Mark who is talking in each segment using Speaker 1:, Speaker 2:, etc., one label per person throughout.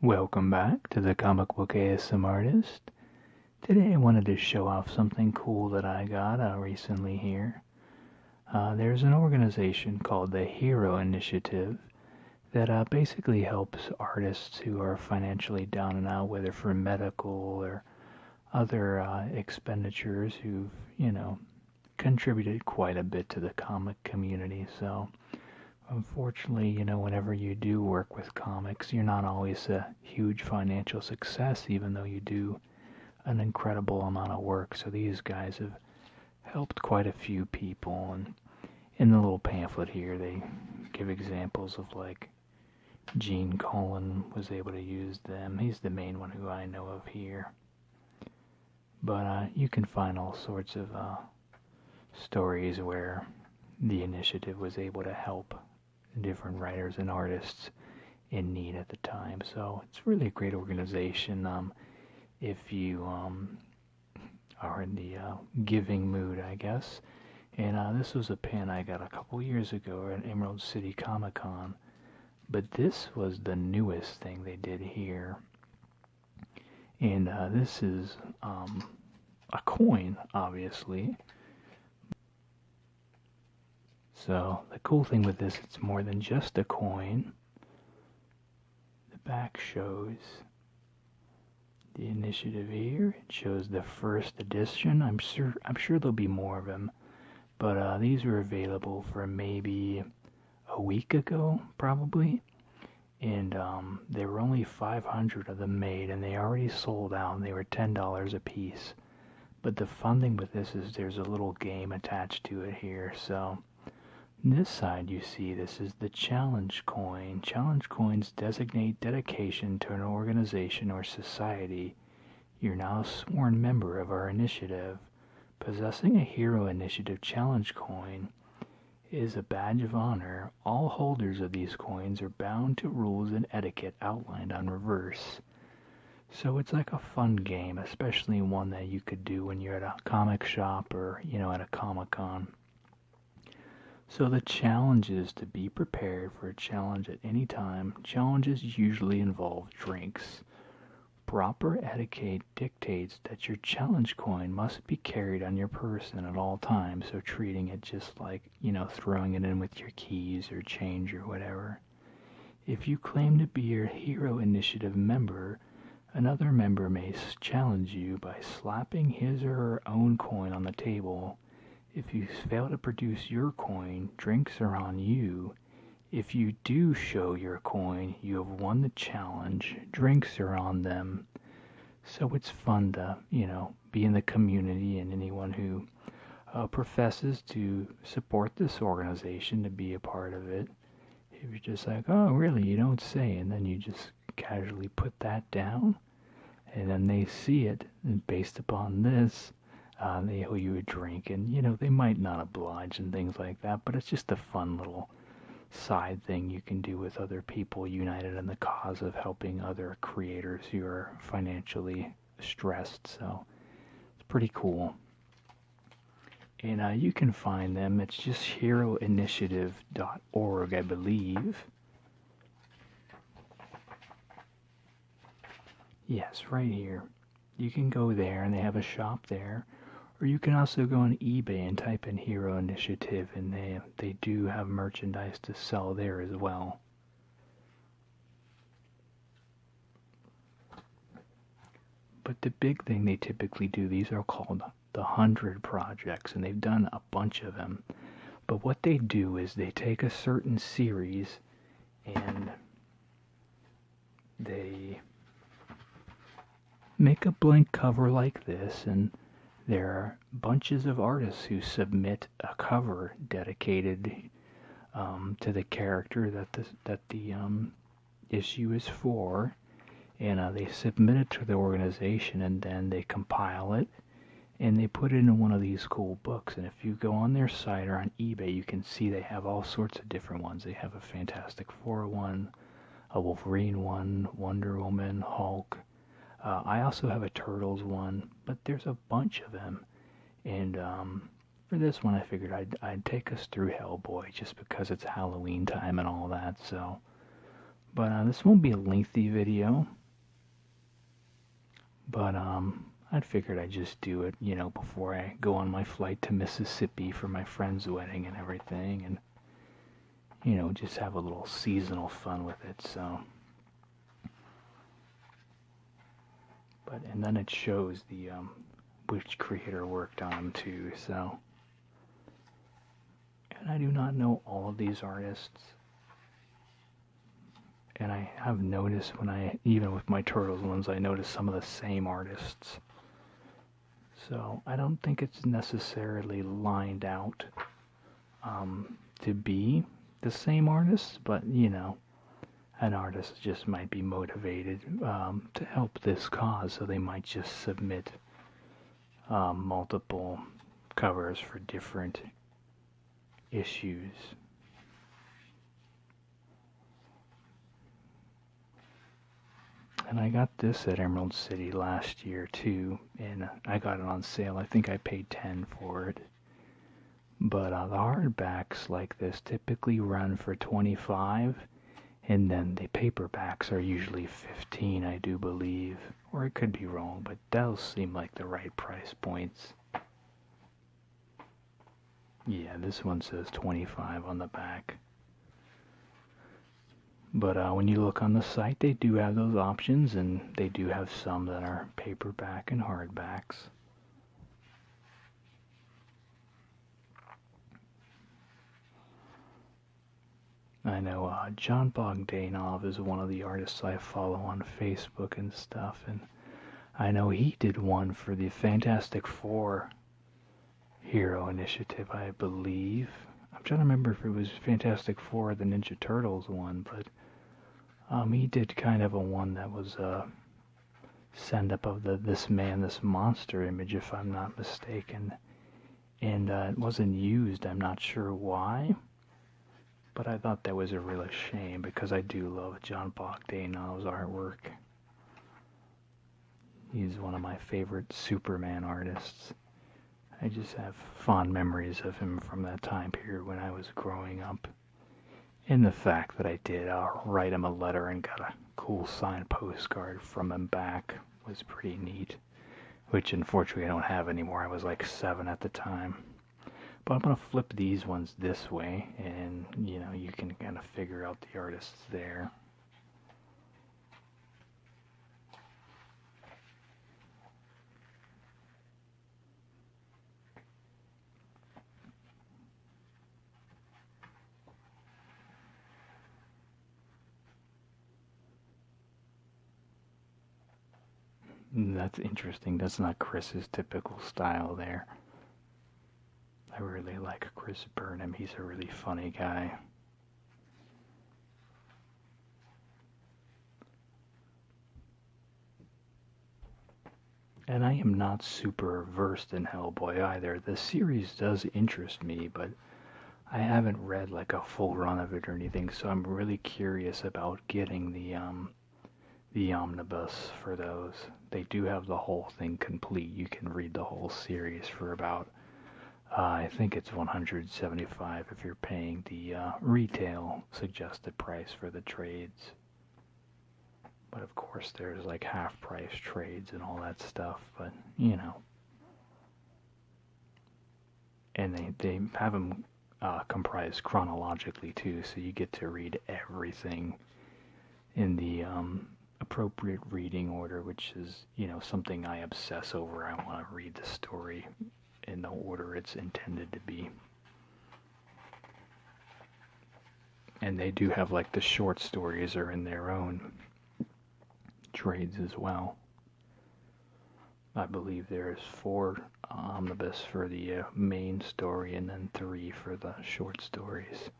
Speaker 1: Welcome back to the Comic Book ASM Artist. Today I wanted to show off something cool that I got recently here. There's an organization called the Hero Initiative that basically helps artists who are financially down and out, whether for medical or other expenditures, who've contributed quite a bit to the comic community. So unfortunately, whenever you do work with comics, you're not always a huge financial success, even though you do an incredible amount of work. So these guys have helped quite a few people. And in the little pamphlet here, they give examples of like Gene Colan was able to use them. He's the main one who I know of here. But you can find all sorts of stories where the initiative was able to help different writers and artists in need at the time. So it's really a great organization if you are in the giving mood, I guess. And this was a pin I got a couple years ago at Emerald City Comic Con. But this was the newest thing they did here. And this is a coin, obviously. So the cool thing with this, it's more than just a coin. The back shows the initiative here. It shows the first edition. I'm sure there'll be more of them, but these were available for maybe a week ago, probably. And there were only 500 of them made, and they already sold out, and they were $10 a piece. But the fun thing with this is there's a little game attached to it here. So this side you see, this is the challenge coin. Challenge coins designate dedication to an organization or society. You're now a sworn member of our initiative. Possessing a Hero Initiative challenge coin is a badge of honor. All holders of these coins are bound to rules and etiquette outlined on reverse. So it's like a fun game, especially one that you could do when you're at a comic shop or, at a Comic-Con. So the challenge is to be prepared for a challenge at any time. Challenges usually involve drinks. Proper etiquette dictates that your challenge coin must be carried on your person at all times, so treating it just like, throwing it in with your keys or change or whatever. If you claim to be a Hero Initiative member, another member may challenge you by slapping his or her own coin on the table. If you fail to produce your coin, drinks are on you. If you do show your coin, you have won the challenge. Drinks are on them. So it's fun to, be in the community, and anyone who professes to support this organization to be a part of it. If you're just like, oh, really, you don't say, and then you just casually put that down, and then they see it, and based upon this, they owe you a drink, and they might not oblige and things like that, but it's just a fun little side thing you can do with other people united in the cause of helping other creators who are financially stressed. So it's pretty cool. And you can find them. It's just heroinitiative.org, I believe. Yes, right here. You can go there, and they have a shop there. Or you can also go on eBay and type in Hero Initiative, and they do have merchandise to sell there as well. But the big thing they typically do, these are called the 100 projects, and they've done a bunch of them. But what they do is they take a certain series and they make a blank cover like this, and there are bunches of artists who submit a cover dedicated to the character that the issue is for, and they submit it to the organization, and then they compile it, and they put it in one of these cool books. And if you go on their site or on eBay, you can see they have all sorts of different ones. They have a Fantastic Four one, a Wolverine one, Wonder Woman, Hulk. I also have a Turtles one, but there's a bunch of them. And for this one, I figured I'd take us through Hellboy just because it's Halloween time and all that. So But this won't be a lengthy video. But I figured I'd just do it, before I go on my flight to Mississippi for my friend's wedding and everything, and just have a little seasonal fun with it. So, and then it shows the which creator worked on them too. So, and I do not know all of these artists. And I have noticed even with my Turtles ones, I notice some of the same artists. So I don't think it's necessarily lined out to be the same artists, but an artist just might be motivated to help this cause, so they might just submit multiple covers for different issues. And I got this at Emerald City last year too, and I got it on sale. I think I paid $10 for it. But the hardbacks like this typically run for $25, and then the paperbacks are usually $15, I do believe. Or it could be wrong, but those seem like the right price points. Yeah, this one says $25 on the back. But when you look on the site, they do have those options, and they do have some that are paperback and hardbacks. I know John Bogdanov is one of the artists I follow on Facebook and stuff, and I know he did one for the Fantastic Four Hero Initiative, I believe. I'm trying to remember if it was Fantastic Four or the Ninja Turtles one, but he did kind of a one that was a send-up of the This Man, This Monster image, if I'm not mistaken. And it wasn't used, I'm not sure why. But I thought that was a real shame, because I do love John Bogdanov's artwork. He's one of my favorite Superman artists. I just have fond memories of him from that time period when I was growing up. And the fact that I did write him a letter and got a cool signed postcard from him back was pretty neat. Which unfortunately I don't have anymore. I was like 7 at the time. But I'm going to flip these ones this way, and you can kind of figure out the artists there. That's interesting. That's not Chris's typical style there. I really like Chris Burnham. He's a really funny guy. And I am not super versed in Hellboy either. The series does interest me, but I haven't read like a full run of it or anything, so I'm really curious about getting the omnibus for those. They do have the whole thing complete. You can read the whole series for about I think it's $175 if you're paying the retail suggested price for the trades. But of course there's like half-price trades and all that stuff, but And they have them comprised chronologically too, so you get to read everything in the appropriate reading order, which is, something I obsess over. I want to read the story in the order it's intended to be. And they do have like the short stories are in their own trades as well. I believe there is 4 omnibus for the main story and then 3 for the short stories.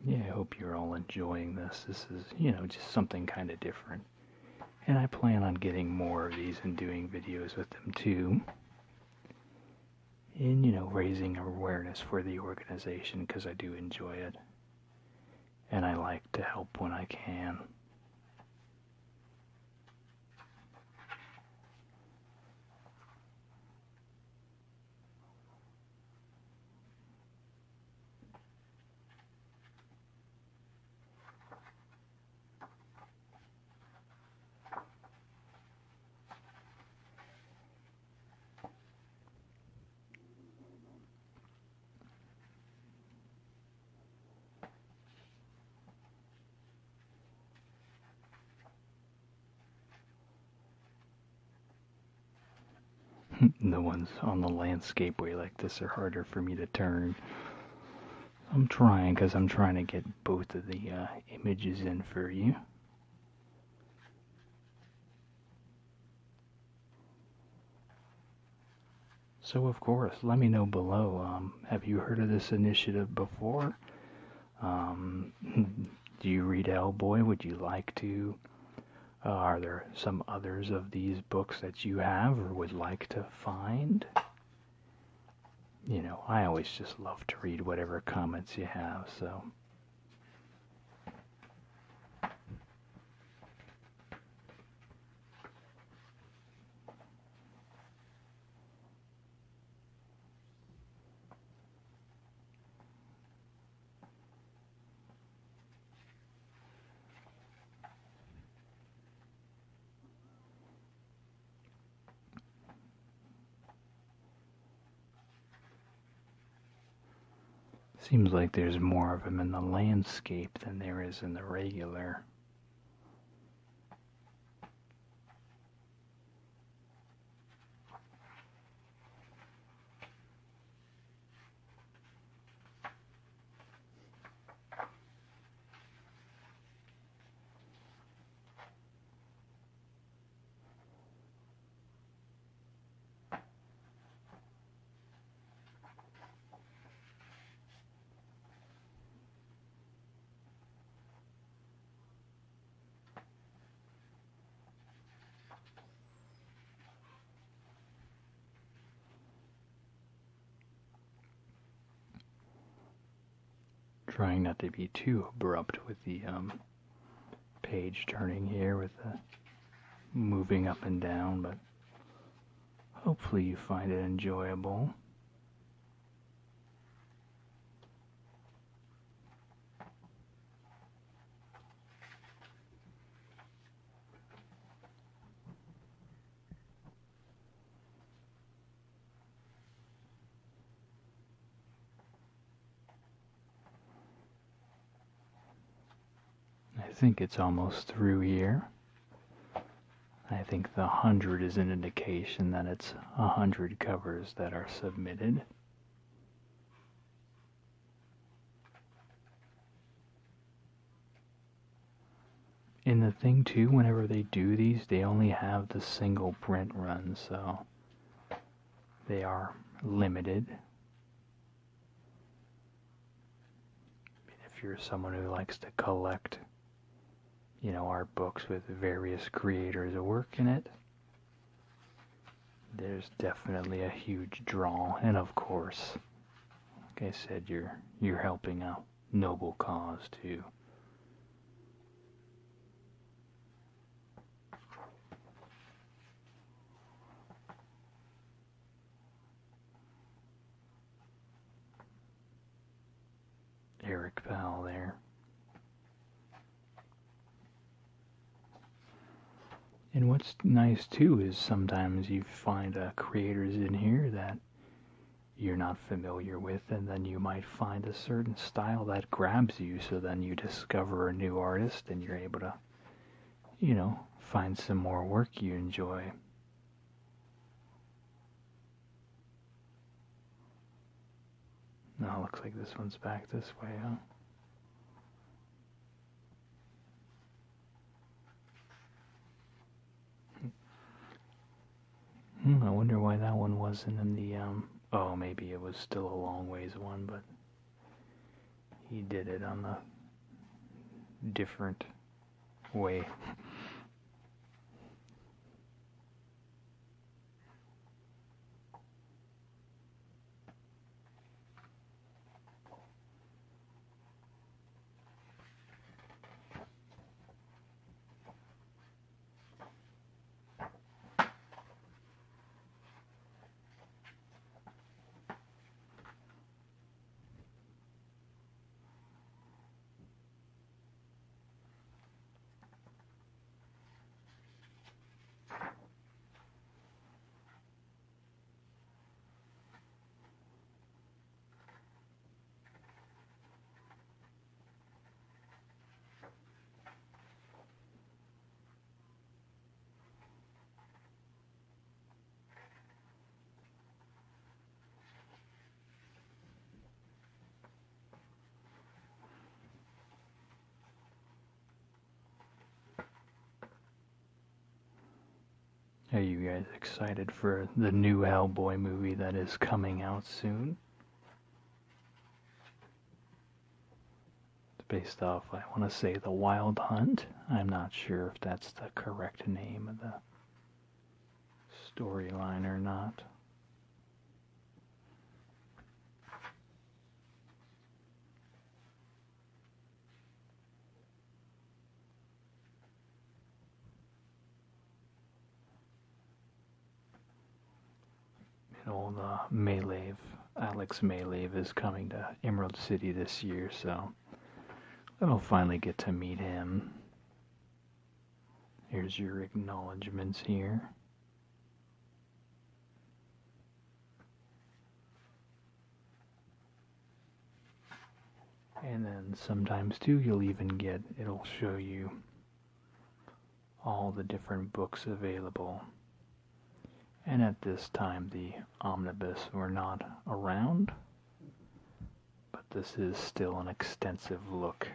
Speaker 1: Yeah, I hope you're all enjoying this. This is, just something kind of different. And I plan on getting more of these and doing videos with them too. And, raising awareness for the organization, because I do enjoy it. And I like to help when I can. The ones on the landscape way like this are harder for me to turn. I'm trying, because I'm trying to get both of the images in for you. So of course, let me know below, have you heard of this initiative before? Do you read Hellboy? Would you like to? Are there some others of these books that you have or would like to find? You know, I always just love to read whatever comments you have, so. Seems like there's more of them in the landscape than there is in the regular. Trying not to be too abrupt with the page turning here with the moving up and down, but hopefully you find it enjoyable. I think it's almost through here. I think the 100 is an indication that it's 100 covers that are submitted. And the thing too, whenever they do these, they only have the single print run, so they are limited. If you're someone who likes to collect, you know, art books with various creators' work in it, there's definitely a huge draw. And of course, like I said, you're helping a noble cause too. Eric Powell there. And what's nice too is sometimes you find creators in here that you're not familiar with, and then you might find a certain style that grabs you, so then you discover a new artist and you're able to, you know, find some more work you enjoy. Now looks like this one's back this way, huh? I wonder why that one wasn't in the, oh, maybe it was still a long ways one, but he did it on the different way. Are you guys excited for the new Hellboy movie that is coming out soon? It's based off, I want to say, The Wild Hunt. I'm not sure if that's the correct name of the storyline or not. Alex Malave is coming to Emerald City this year, so I'll finally get to meet him. Here's your acknowledgements here. And then sometimes too, it'll show you all the different books available. And at this time, the omnibus were not around, but this is still an extensive look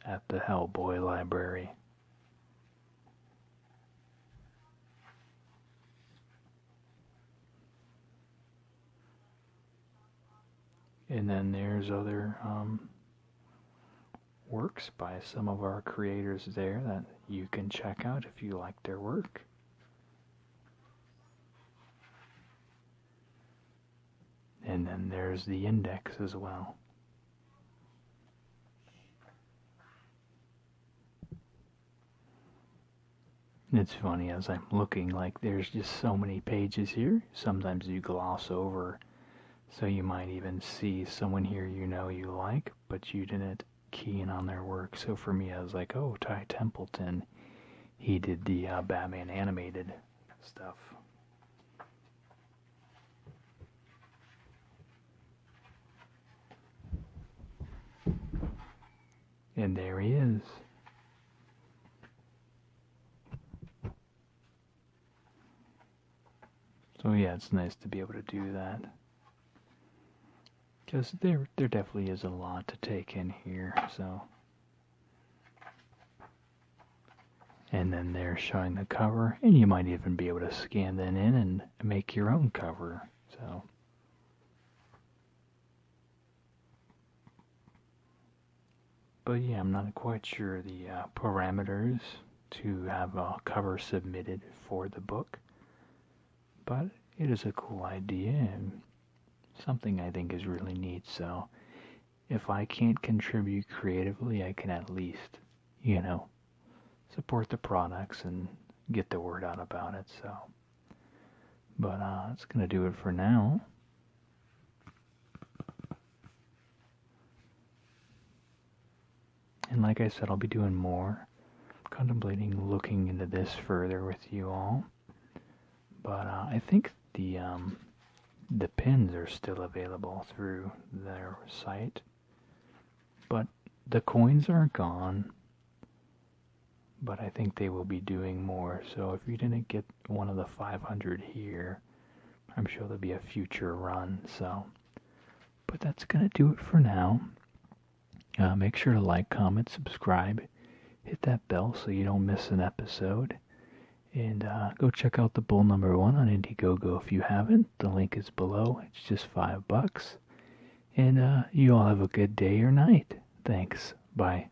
Speaker 1: at the Hellboy library. And then there's other works by some of our creators there that you can check out if you like their work. And then there's the index as well. It's funny, as I'm looking, like there's just so many pages here. Sometimes you gloss over, so you might even see someone here you know you like, but you didn't key in on their work. So for me, I was like, oh, Ty Templeton, he did the Batman animated stuff. And there he is. So yeah, it's nice to be able to do that. Because there definitely is a lot to take in here, so. And then they're showing the cover, and you might even be able to scan that in and make your own cover, so. But yeah, I'm not quite sure the parameters to have a cover submitted for the book. But it is a cool idea and something I think is really neat. So if I can't contribute creatively, I can at least, support the products and get the word out about it. So, but that's gonna do it for now. And like I said, I'll be doing more, contemplating looking into this further with you all. But I think the pins are still available through their site. But the coins are gone. But I think they will be doing more. So if you didn't get one of the 500 here, I'm sure there'll be a future run. So, but that's gonna do it for now. Make sure to like, comment, subscribe, hit that bell so you don't miss an episode. And go check out the Bull number 1 on Indiegogo if you haven't. The link is below. It's just $5. And you all have a good day or night. Thanks. Bye.